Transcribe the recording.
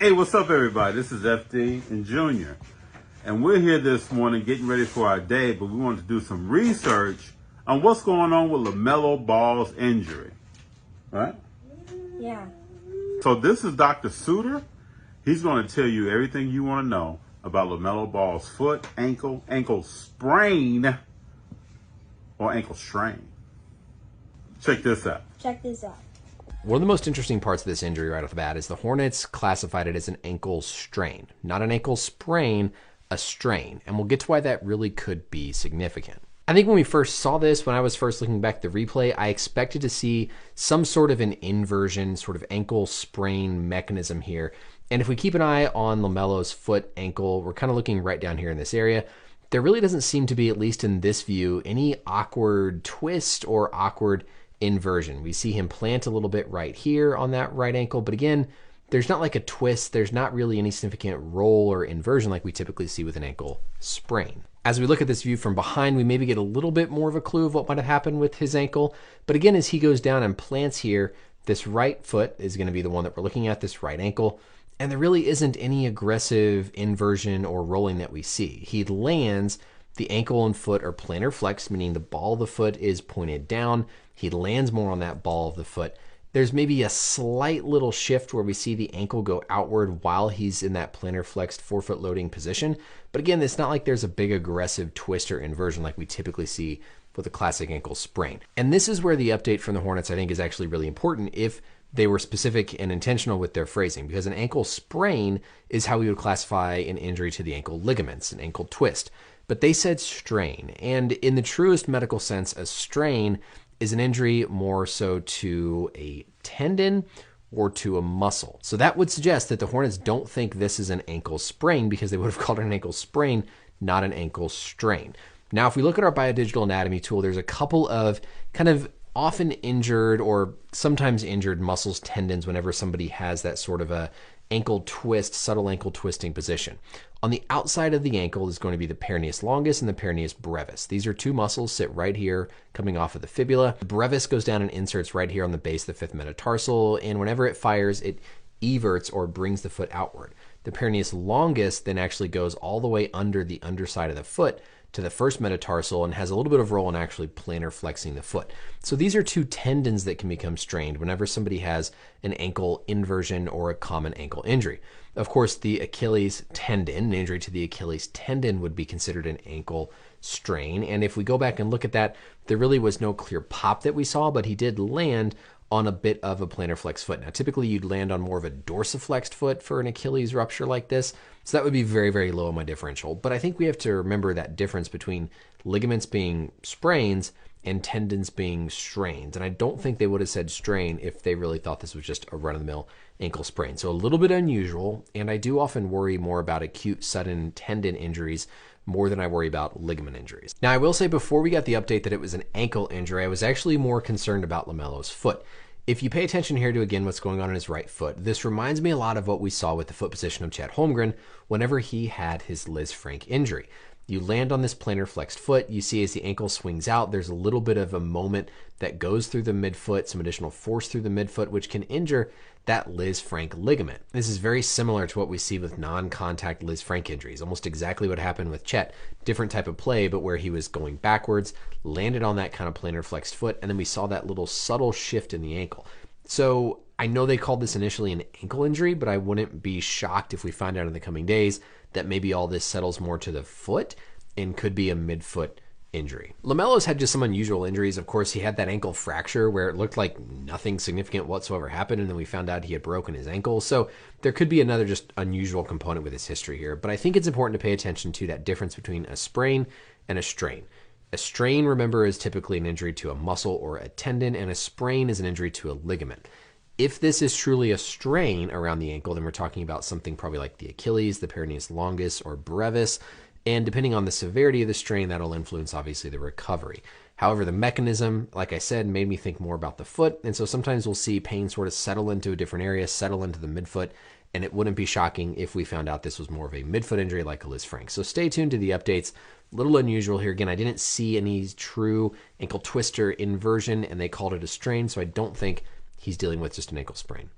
Hey, what's up, everybody? This is FD and Junior, and we're here this morning getting ready for our day, but we wanted to do some research on what's going on with LaMelo Ball's injury, right? Yeah. So this is Dr. Suter. He's going to tell you everything you want to know about LaMelo Ball's foot, ankle sprain, or ankle strain. Check this out. Check this out. One of the most interesting parts of this injury right off the bat is the Hornets classified it as an ankle strain, not an ankle sprain, a strain. And we'll get to why that really could be significant. I think when we first saw this, when I was first looking back at the replay, I expected to see some sort of an inversion, sort of ankle sprain mechanism here. And if we keep an eye on LaMelo's foot, ankle, we're kind of looking right down here in this area. There really doesn't seem to be, at least in this view, any awkward twist or awkward inversion. We see him plant a little bit right here on that right ankle, but again, there's not like a twist. There's not really any significant roll or inversion like we typically see with an ankle sprain. As we look at this view from behind, we maybe get a little bit more of a clue of what might have happened with his ankle. But again, as he goes down and plants here, this right foot is going to be the one that we're looking at, this right ankle. And there really isn't any aggressive inversion or rolling that we see. He lands, the ankle and foot are plantar flexed, meaning the ball of the foot is pointed down. He lands more on that ball of the foot. There's maybe a slight little shift where we see the ankle go outward while he's in that plantar flexed forefoot loading position. But again, it's not like there's a big aggressive twist or inversion like we typically see with a classic ankle sprain. And this is where the update from the Hornets, I think, is actually really important if they were specific and intentional with their phrasing, because an ankle sprain is how we would classify an injury to the ankle ligaments, an ankle twist. But they said strain. And in the truest medical sense, a strain is an injury more so to a tendon or to a muscle. So that would suggest that the Hornets don't think this is an ankle sprain, because they would have called it an ankle sprain, not an ankle strain. Now, if we look at our biodigital anatomy tool, there's a couple of kind of often injured or sometimes injured muscles, tendons, whenever somebody has that sort of a ankle twist, subtle ankle twisting position. On the outside of the ankle is going to be the peroneus longus and the peroneus brevis. These are two muscles, sit right here coming off of the fibula. The brevis goes down and inserts right here on the base of the fifth metatarsal, and whenever it fires, it everts or brings the foot outward. The peroneus longus then actually goes all the way under the underside of the foot to the first metatarsal and has a little bit of roll in actually plantar flexing the foot. So these are two tendons that can become strained whenever somebody has an ankle inversion or a common ankle injury. Of course, the Achilles tendon, an injury to the Achilles tendon, would be considered an ankle strain. And if we go back and look at that, there really was no clear pop that we saw, but he did land on a bit of a plantar flex foot. Now, typically you'd land on more of a dorsiflexed foot for an Achilles rupture like this. So that would be very, very low on my differential. But I think we have to remember that difference between ligaments being sprains and tendons being strains. And I don't think they would have said strain if they really thought this was just a run-of-the-mill ankle sprain. So a little bit unusual. And I do often worry more about acute sudden tendon injuries more than I worry about ligament injuries. Now, I will say before we got the update that it was an ankle injury, I was actually more concerned about LaMelo's foot. If you pay attention here to, again, what's going on in his right foot, this reminds me a lot of what we saw with the foot position of Chet Holmgren whenever he had his Liz Frank injury. You land on this plantar flexed foot. You see as the ankle swings out, there's a little bit of a moment that goes through the midfoot, some additional force through the midfoot, which can injure that Liz Frank ligament. This is very similar to what we see with non-contact Liz Frank injuries. Almost exactly what happened with Chet. Different type of play, but where he was going backwards, landed on that kind of plantar flexed foot, and then we saw that little subtle shift in the ankle. So I know they called this initially an ankle injury, but I wouldn't be shocked if we find out in the coming days that maybe all this settles more to the foot and could be a midfoot injury. LaMelo's had just some unusual injuries. Of course, he had that ankle fracture where it looked like nothing significant whatsoever happened, and then we found out he had broken his ankle. So there could be another just unusual component with his history here. But I think it's important to pay attention to that difference between a sprain and a strain. A strain, remember, is typically an injury to a muscle or a tendon, and a sprain is an injury to a ligament. If this is truly a strain around the ankle, then we're talking about something probably like the Achilles, the peroneus longus, or brevis. And depending on the severity of the strain, that'll influence, obviously, the recovery. However, the mechanism, like I said, made me think more about the foot. And so sometimes we'll see pain sort of settle into a different area, settle into the midfoot. And it wouldn't be shocking if we found out this was more of a midfoot injury like a Liz Frank. So stay tuned to the updates. A little unusual here. Again, I didn't see any true ankle twister inversion, and they called it a strain. So I don't think he's dealing with just an ankle sprain.